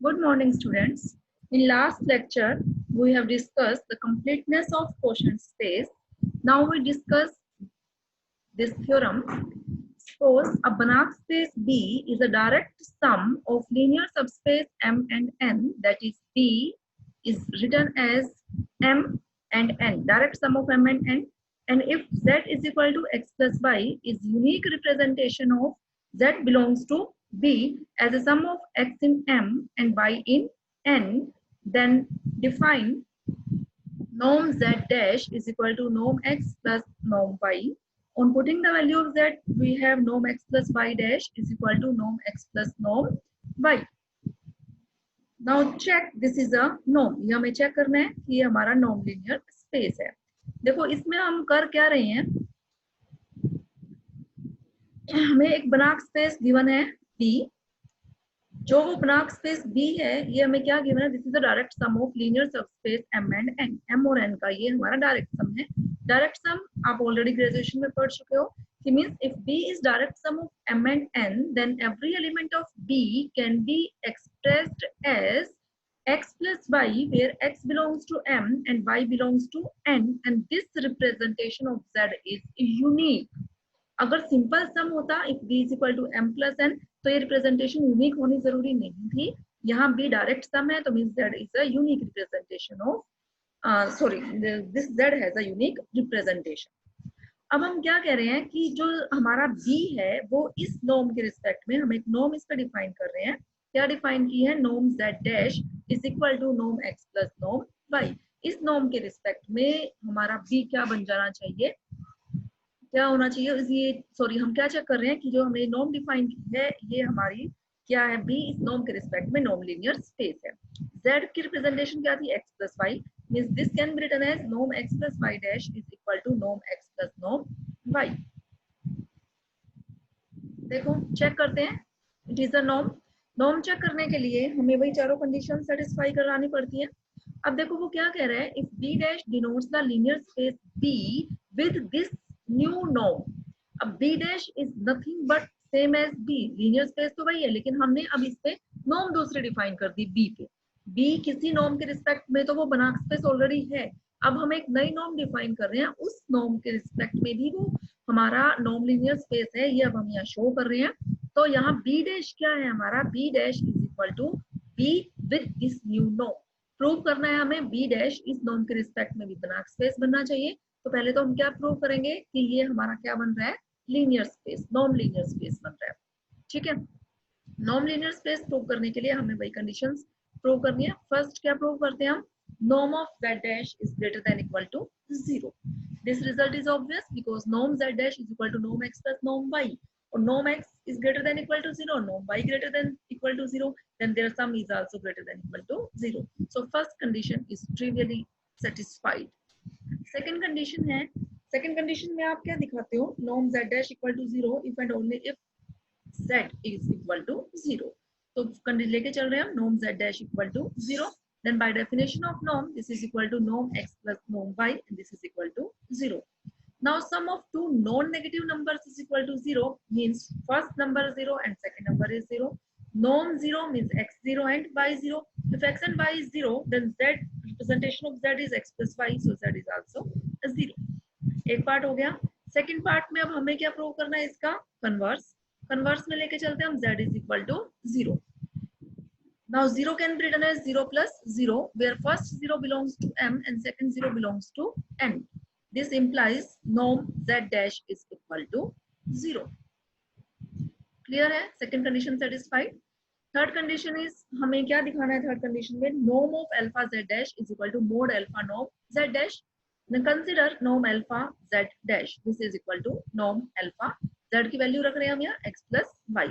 Good morning, students. In last lecture, we have discussed the completeness of quotient space. Now we discuss this theorem. Suppose a Banach space B is a direct sum of linear subspace M and N, that is B is written as M and N, direct sum of M and N. And if Z is equal to X plus Y is unique representation of Z belongs to B as a sum of X in M and Y in N, then define norm Z dash is equal to norm X plus norm Y. On putting the value of Z, we have norm X plus Y dash is equal to norm X plus norm Y. Now check, this is a norm. ये हमें check करना है कि ये हमारा norm linear space है. देखो इसमें हम कर क्या रहे हैं, हमें एक बनाक स्पेस गिवन है B, जो वो बनाक स्पेस B है ये हमें क्या गिवन है, this is the direct sum of linear subspace M and N. M और N का ये हमारा डायरेक्ट सम है. डायरेक्ट सम आप ऑलरेडी ग्रेजुएशन में पढ़ चुके हो कि means if B is direct sum of M and N, then every element of B can be expressed as X plus Y, where X belongs to M and Y belongs to N, and this representation of Z is unique. अगर simple सम होता if B is equal to M plus N, तो ये representation unique होनी जरूरी नहीं थी. यहाँ B direct sum है तो means Z is a unique representation of this Z has a unique representation. अब हम क्या कह रहे हैं कि जो हमारा B है वो इस नॉर्म के रिस्पेक्ट में हम एक नॉर्म इसका डिफाइन कर रहे हैं. क्या डिफाइन की है, norm Z dash is equal to norm X plus norm Y. इस नॉर्म के रिस्पेक्ट में हमारा B क्या बन जाना चाहिए, क्या होना चाहिए, हम क्या चेक कर रहे हैं कि जो हमने नॉर्म डिफाइन की है ये हमारी क्या है, B इस नॉर्म के रिस्पेक्ट में नॉर्म लीनियर स्पेस है. Z की रिप्रेजेंटेशन क्या थी, X plus Y, means this can be written as norm X plus Y dash is equal to norm X plus norm Y. देखो चेक करते हैं, it is a norm. Norm check करने के लिए हमें वही चारों कंडीशन सेटिस्फाई करानी पड़ती है. अब देखो वो क्या कह रहा है, if B dash denotes the linear space B with this new norm. अब B dash is nothing but same as B, linear space तो वही है लेकिन हमने अब इस पे नॉर्म दूसरी डिफाइन कर दी B पे. B किसी नॉर्म के रिस्पेक्ट में तो वो बनाक स्पेस ऑलरेडी है, अब हम एक नई नॉर्म डिफाइन कर रहे हैं, उस नॉर्म के रिस्पेक्ट में भी वो हमारा नॉर्म लीनियर स्पेस है, ये अब हम यहाँ शो कर रहे हैं. तो यहाँ B डैश क्या है हमारा, B dash is equal to B with this new norm. Prove करना है हमें B डैश इस नॉर्म के रिस्पेक्ट में भी बनाक स्पेस बनना चाहिए. तो पहले तो हम क्या प्रूव करेंगे कि ये हमारा क्या बन रहा है, linear space, norm linear space बन रहा है. ठीक है, नॉर्म लीनियर स्पेस प्रूव करने के लिए हमें वही कंडीशंस प्रूव करनी है. फर्स्ट क्या प्रूव करते हैं हम, norm of Z dash is greater than equal to 0. This result is obvious because norm Z dash is equal to norm X plus norm Y. Or norm X is greater than equal to 0, norm Y greater than equal to 0, then their sum is also greater than equal to 0. So first condition is trivially satisfied. Second condition है, second condition में आप क्या दिखाते हो, norm Z dash equal to 0 if and only if Z is equal to 0. तो condition लेके चल रहे हैं हम, norm Z dash equal to 0. Then by definition of norm, this is equal to norm X plus norm Y, and this is equal to 0. Now sum of two non-negative numbers is equal to 0, means first number 0 and second number is 0. Norm 0 means X 0 and Y 0. If X and Y is 0, then Z representation of Z is X plus Y, so Z is also a 0. एक part हो गया. Second part में अब हमें क्या prove करना है, इसका कन्वर्स. कन्वर्स में लेके चलते हैं हम, Z is equal to 0. Now 0 can be written as 0 plus 0, where first 0 belongs to M and second 0 belongs to N. This implies norm Z dash is equal to 0. Clear है, second condition satisfied. Third condition is हमें क्या दिखाना है, third condition में norm of alpha Z dash is equal to mod alpha norm Z dash. Then consider norm alpha Z dash, this is equal to norm alpha Z की value रख रहे हैं हम यहाँ X plus Y.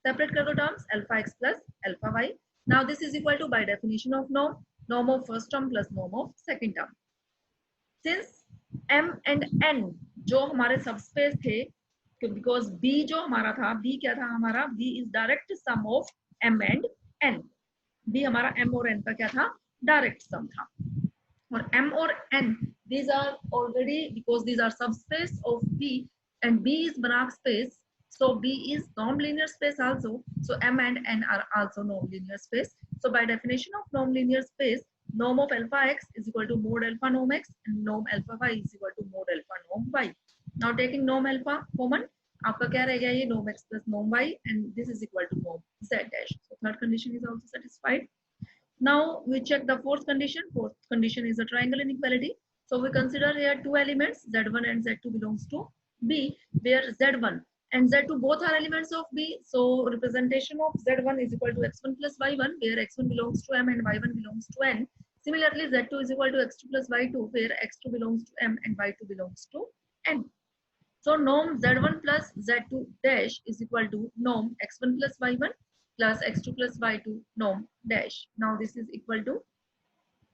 सेपरेट कर दो terms, alpha X plus alpha Y. Now this is equal to by definition of norm, norm of first term plus norm of second term. Since M and N जो हमारे subspace थे, because B जो हमारा था, B क्या था हमारा, B is direct sum of M and N. B हमारा M और N का क्या था, डायरेक्ट सम था. और M और N these are already, because these are subspace of B and B is Banach space, So B is non-linear space also. So M and N are also non-linear space. So by definition of non-linear space, norm of alpha x is equal to mod alpha norm x and norm alpha y is equal to mod alpha norm y. Now taking norm alpha common, आपका क्या रह गया ये norm x plus norm y and this is equal to norm z dash. So third condition is also satisfied. Now we check the fourth condition. Fourth condition is a triangle inequality. So we consider here two elements z1 and z2 belongs to B, where z1 and z2 both are elements of B. So representation of z1 is equal to x1 plus y1, where x1 belongs to M and y1 belongs to N. Similarly, z2 is equal to x2 plus y2, where x2 belongs to M and y2 belongs to N. So norm z1 plus z2 dash is equal to norm x1 plus y1 plus x2 plus y2 norm dash. Now this is equal to,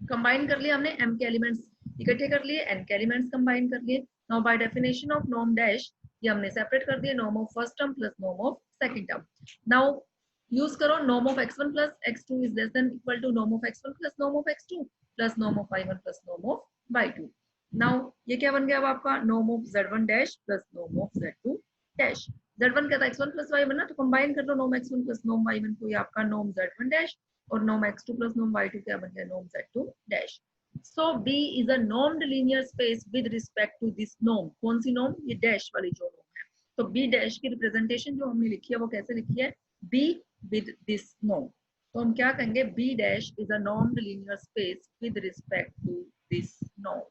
combine कर लिया हमने, m के elements इकट्ठे कर लिए, n के elements combine कर लिए. Now by definition of norm dash ये हमने सेपरेट कर दिया, norm of first term plus norm of second term. Now use करो norm of x1 plus x2 is less than equal to norm of x1 plus norm of x2 plus norm of y1 plus norm of y2. Now ये क्या बन गया अब आपका norm of z1 dash plus norm of z2 dash. z1 क्या था x1 plus y1 ना, तो कंबाइन कर लो norm x1 plus norm y1 को, ये आपका नॉर्म z1 डैश और norm x2 plus norm y2 क्या बन गया norm z2 dash. So B is a normed linear space with respect to this norm. कौन सी norm? ये dash वाली जो norm है. तो B dash की representation जो हमने लिखी है वो कैसे लिखी है? B with this norm. तो हम क्या कहेंगे? B dash is a normed linear space with respect to this norm.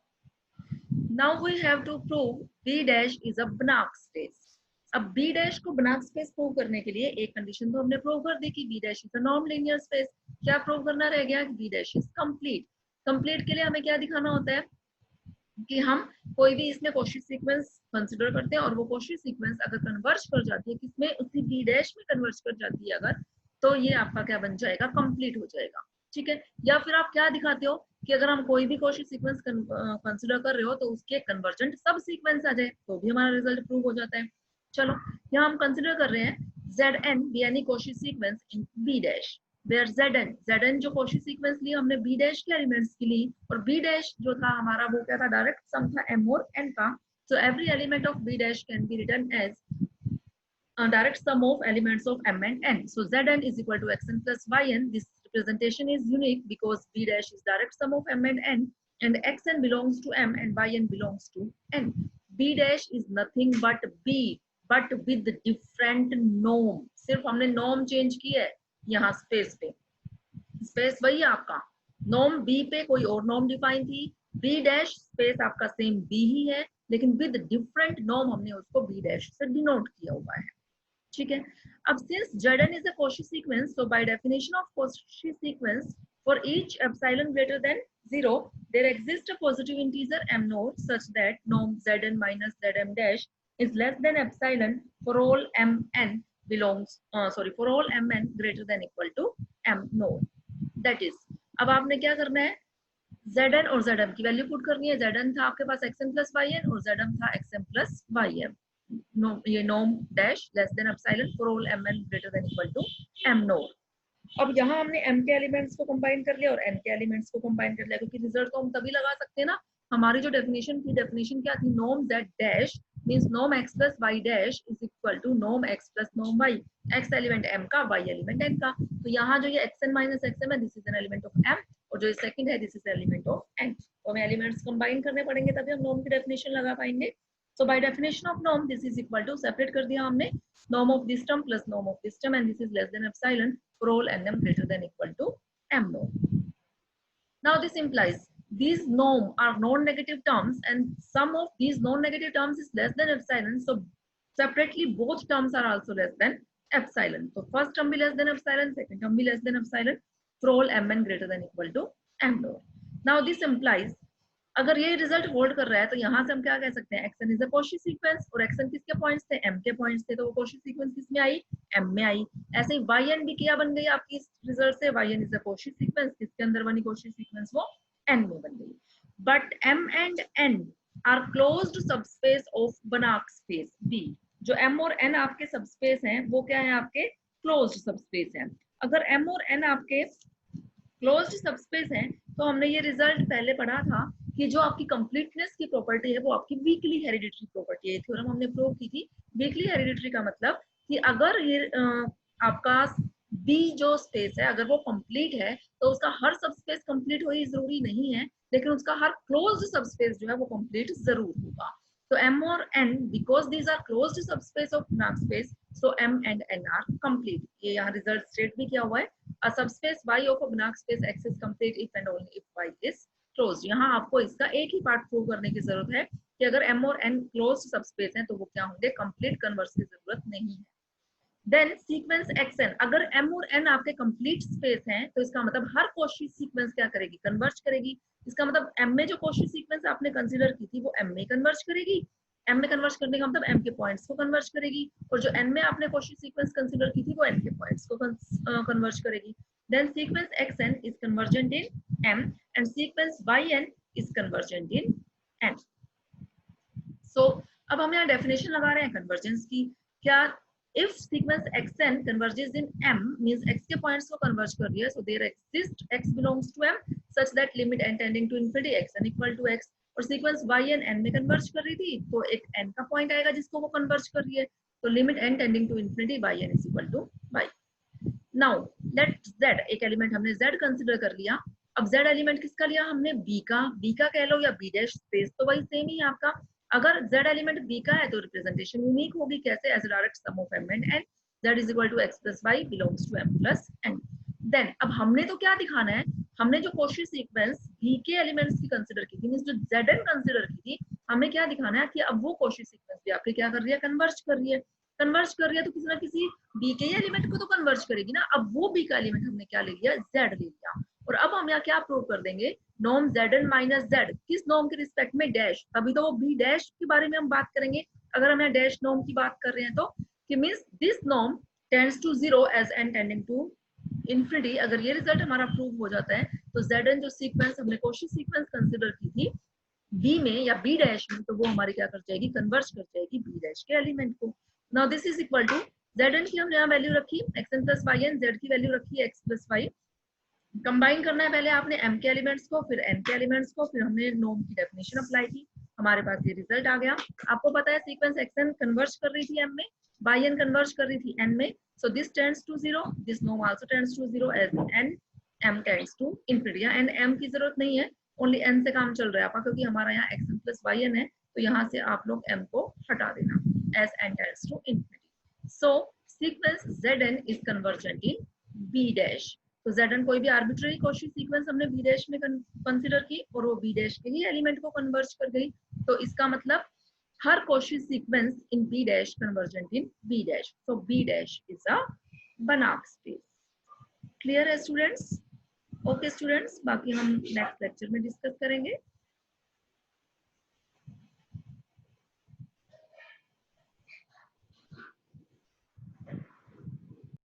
Now we have to prove B dash is a Banach space. अब B डैश को बनाक स्पेस प्रूव करने के लिए एक कंडीशन तो हमने प्रूव कर दी कि B dash is a norm linear space. क्या प्रूव करना रह गया कि B dash is complete. Complete के लिए हमें क्या दिखाना होता है कि हम कोई भी इसमें कोशी सीक्वेंस कंसीडर करते हैं और वो कोशी सीक्वेंस अगर कन्वर्ज कर जाती है किसमें, उसी B डैश में कन्वर्ज कर जाती है अगर, तो ये आपका क्या बन जाएगा, कंप्लीट हो जाएगा. ठीक है. या फिर आप क्या दिखाते हो कि अगर हम कोई भी कोशी सीक्वेंस कंसीडर कर रहे हो तो उसके कन्वर्जेंट सब सीक्वेंस आ जाए तो भी हमारा रिजल्ट प्रूव हो जाता है. चलो यहाँ हम कंसिडर कर रहे हैं Zn be any Cauchy sequence in B dash, where Zn जो Cauchy sequence ली हमने B dash के एलिमेंट्स की ली और B dash जो था हमारा वो क्या था, डायरेक्ट सम था M और N का. So every element of B dash can be written as a direct sum of elements of M and N. So Zn is equal to Xn plus Yn. This representation is unique because B dash is direct sum of M and N and Xn belongs to M and Yn belongs to N. B dash is nothing but B but with different norm. सिर्फ हमने norm change की है यहाँ space पे, space वही है आपका, norm B पे कोई और norm डिफाइन थी, B dash स्पेस आपका सेम B ही है लेकिन with different norm हमने उसको B dash से डिनोट किया हुआ है. ठीक है. अब since Zn is a Cauchy sequence, so by definition of Cauchy sequence, for each epsilon greater than 0, there exists a positive integer m naught such that norm Zn minus Zm dash is less than epsilon for all mn belongs for all mn greater than equal to m naught. That is, अब आपने क्या करना है, Zn और Zm की value put करनी है. Zn था आपके पास xn plus yn और Zm था xm plus ym. No, ये norm dash less than epsilon for all mn greater than equal to m naught. अब यहाँ हमने m के एलिमेंट्स को कंबाइन कर लिया और n के एलिमेंट्स को कंबाइन कर लिया, क्योंकि रिजल्ट तो हम तभी लगा सकते हैं ना. हमारी जो डेफिनेशन थी, डेफिनेशन क्या थी, norm z dash means norm x plus y dash is equal to norm x plus norm y. x element m का, y एलिमेंट n का. तो यहाँ जो ये xn minus xm है, this is an element of m और जो second है this is element of n. तो हमें एलिमेंट्स कंबाइन करने पड़ेंगे तभी हम norm की डेफिनेशन लगा पाएंगे. So by definition of norm, this is equal to, separate कर दिया हमने, norm of this term plus norm of this term and this is less than epsilon for all nm greater than equal to m norm. Now this implies these norm are non-negative terms and sum of these non-negative terms is less than epsilon. So separately both terms are also less than epsilon. So first term be less than epsilon, second term be less than epsilon for all mn greater than equal to m norm. Now this implies अगर ये result hold कर रहा है तो यहाँ से हम क्या कह सकते हैं, xn is a Cauchy sequence और xn किसके पॉइंट्स थे, m के पॉइंट्स थे, तो वो Cauchy सीक्वेंस किस में आई, m में आई. ऐसे ही yn भी क्या बन गई आपकी इस रिजल्ट से, yn is a Cauchy sequence, किसके अंदर बनी Cauchy सीक्वेंस, वो n में बन गई. But m and n are closed subspace of Banach space B. जो m और n आपके सबस्पेस हैं वो क्या है, आपके क्लोज्ड सबस्पेस हैं. अगर m और n आपके क्लोज्ड सबस्पेस हैं तो हमने ये रिजल्ट पहले पढ़ा था कि जो आपकी कंप्लीटनेस की प्रॉपर्टी है वो आपकी वीकली हेरिडिटरी प्रॉपर्टी है। थ्योरम हमने प्रूव की थी। वीकली हेरिडिटरी का मतलब कि अगर ये आपका बी जो स्पेस है अगर वो कंप्लीट है तो उसका हर सबस्पेस कंप्लीट हो जरूरी नहीं है, लेकिन उसका हर क्लोज्ड सबस्पेस जो है वो कंप्लीट जरूर होगा। तो M और N because these are closed subspace of Banach space, so M and N are complete. ये यहाँ रिजल्ट स्टेट भी किया हुआ है। A subspace Y of a Banach space X is complete if and only if Y is closed. यहाँ आपको इसका एक ही पार्ट प्रूव करने की जरूरत है कि अगर M और N क्लोज्ड सबस्पेस हैं तो वो क्या होंगे, कंप्लीट कन्वर्स की जरूरत नहीं है। देन सीक्वेंस xn, अगर m और n आपके कंप्लीट स्पेस हैं तो इसका मतलब हर कोशी सीक्वेंस क्या करेगी, कन्वर्ज करेगी। इसका मतलब m में जो कोशी सीक्वेंस आपने कंसीडर की थी वो m में कन्वर्ज करेगी। m में कन्वर्ज करने का मतलब m के पॉइंट्स को कन्वर्ज करेगी, और जो n में आपने कोशी सीक्वेंस कंसीडर की थी वो n के पॉइंट्स को कन्वर्ज करेगी। Then sequence xn is convergent in m and sequence yn is convergent in n। So अब हम यहाँ डेफिनेशन लगा रहे हैं कन्वर्जेंस की। क्या if sequence xn converges in m means x के पॉइंट्स को कन्वर्ज कर रही है, so there exists x belongs to m such that limit n tending to infinity xn equal to x, और सीक्वेंस yn n में converge कर रही थी तो एक n का पॉइंट आएगा जिसको वो कन्वर्ज कर रही है, तो limit n tending to infinity yn is equal to y। Now let z, एक एलिमेंट हमने z कंसीडर कर लिया। अब z एलिमेंट किसका लिया हमने, b का कह लो या b डैश स्पेस तो वही सेम ही है आपका। अगर z एलिमेंट b का है तो रिप्रेजेंटेशन यूनिक होगी, कैसे, as direct sum of m and n, z is equal to x plus y belongs to m plus n। Then अब हमने तो क्या दिखाना है, हमने जो कोशी सीक्वेंस b के एलिमेंट्स की कंसीडर की थी, मींस जो zn कंसीडर की थी, हमें क्या दिखाना है कि अब वो कोशी सीक्वेंस भी आपके क्या कर रही है, कन्वर्ज कर रही है। कन्वर्ज कर रही है तो किसी ना किसी b के एलिमेंट को तो कन्वर्ज करेगी ना। अब वो b का एलिमेंट हमने क्या ले लिया, z ले लिया, और अब हम यहाँ क्या प्रूव कर देंगे, नॉर्म zn माइनस z, किस नॉर्म के रिस्पेक्ट में, डैश, तभी तो वो b डैश के बारे में हम बात करेंगे। अगर हम यहाँ डैश नॉर्म की बात कर रहे हैं तो कि means this norm tends to 0 as n tending to infinity. अगर ये रिजल्ट हमारा प्रूव हो जाता है तो zn जो सीक्वेंस हमने कोशी सीक्वेंस कंसीडर की थी b में या b डैश में, तो वो हमारी क्या कर जाएगी, कन्वर्ज कर जाएगी b डैश के एलिमेंट को। Now this is equal to zn की हमने यहाँ वैल्यू रखी xn प्लस yn, z की वैल्यू रखी x प्लस y। कंबाइन करना है पहले आपने m के एलिमेंट्स को फिर n के एलिमेंट्स को, फिर हमने नॉर्म की डेफिनेशन अप्लाई की, हमारे पास ये रिजल्ट आ गया। आपको पता है सीक्वेंस xn कन्वर्ज कर रही थी m में, yn कन्वर्ज कर रही थी n में, so this tends to 0, this norm also tends to 0 as n m tends to infinity. यहाँ n m की जरूरत नहीं है, ओनली n से काम चल रहा है आपका, क्योंकि हमारा यहाँ xn प्लस yn है, तो यहाँ से आप लोग m को हटा देना as n tends to infinity. So sequence zn is convergent in b dash. तो zn कोई भी आर्बिट्ररी कोशी सीक्वेंस हमने b डैश में कंसीडर की और वो b डैश के ही एलिमेंट को कन्वर्ज कर गई, तो इसका मतलब हर Cauchy sequence in b dash convergent in b dash, so b dash is a Banach space. Clear है स्टूडेंट्स? ओके स्टूडेंट्स, बाकी हम नेक्स्ट लेक्चर में डिस्कस करेंगे।